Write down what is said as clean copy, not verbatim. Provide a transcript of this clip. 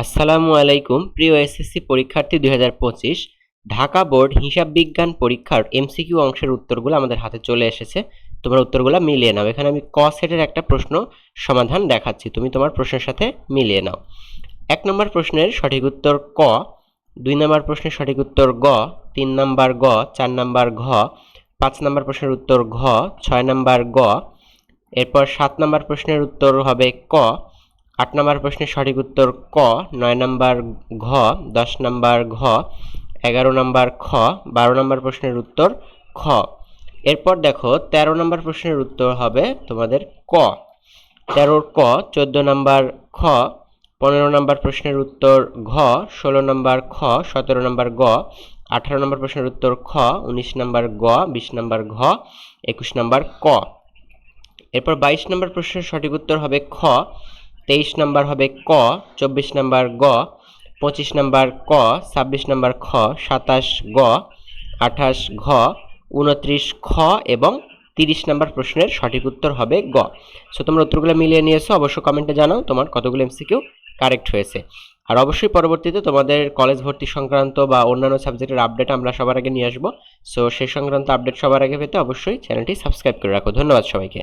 আসসালামু আলাইকুম প্রিয় এসএসসি পরীক্ষার্থী 2025 ঢাকা বোর্ড হিসাব বিজ্ঞান পরীক্ষার এমসিকিউ অংশের উত্তরগুলো আমাদের হাতে চলে এসেছে। তোমার উত্তরগুলো মিলিয়ে নাও। এখানে আমি ক সেটের একটা প্রশ্ন সমাধান দেখাচ্ছি, তুমি তোমার প্রশ্নের সাথে মিলিয়ে নাও। 1 নম্বর প্রশ্নের সঠিক উত্তর ক, 2 নম্বর প্রশ্নের সঠিক উত্তর গ, 3 নম্বর গ, 4 নম্বর ঘ, 5 নম্বর প্রশ্নের উত্তর ঘ, 6 নম্বর গ, এরপর 7 নম্বর প্রশ্নের উত্তর হবে ক, 8 নম্বর প্রশ্নের সঠিক উত্তর ক, 9 নম্বর ঘ, 10 নম্বর ঘ, 11 নম্বর খ, 12 নম্বর প্রশ্নের উত্তর খ। এরপর দেখো 13 নম্বর প্রশ্নের উত্তর হবে তোমাদের ক, 13 ক, 14 নম্বর খ, 15 নম্বর প্রশ্নের উত্তর ঘ, 16 নম্বর খ, 17 নম্বর গ, 18 নম্বর প্রশ্নের উত্তর খ, 19 নম্বর গ, 20 নম্বর ঘ, 21 নম্বর ক। এরপর 22 নম্বর প্রশ্নের সঠিক উত্তর হবে খ, 23 নম্বর হবে ক, 24 নম্বর গ, 25 নম্বর ক, 26 নম্বর খ, 27 গ, 28 ঘ, 29 খ এবং 30 নম্বর প্রশ্নের সঠিক উত্তর হবে গ। সো তোমরা উত্তরগুলো মিলিয়ে নিয়েছো, অবশ্যই কমেন্টে জানাও তোমার কতগুলো এমসিকিউ কারেক্ট হয়েছে। আর অবশ্যই পরবর্তীতে তোমাদের কলেজ ভর্তি সংক্রান্ত বা অন্যান্য সাবজেক্টের আপডেট আমরা সবার আগে নিয়ে আসবো। সো সেই সংক্রান্ত আপডেট সবার আগে পেতে অবশ্যই চ্যানেলটি সাবস্ক্রাইব করে রাখো। ধন্যবাদ সবাইকে।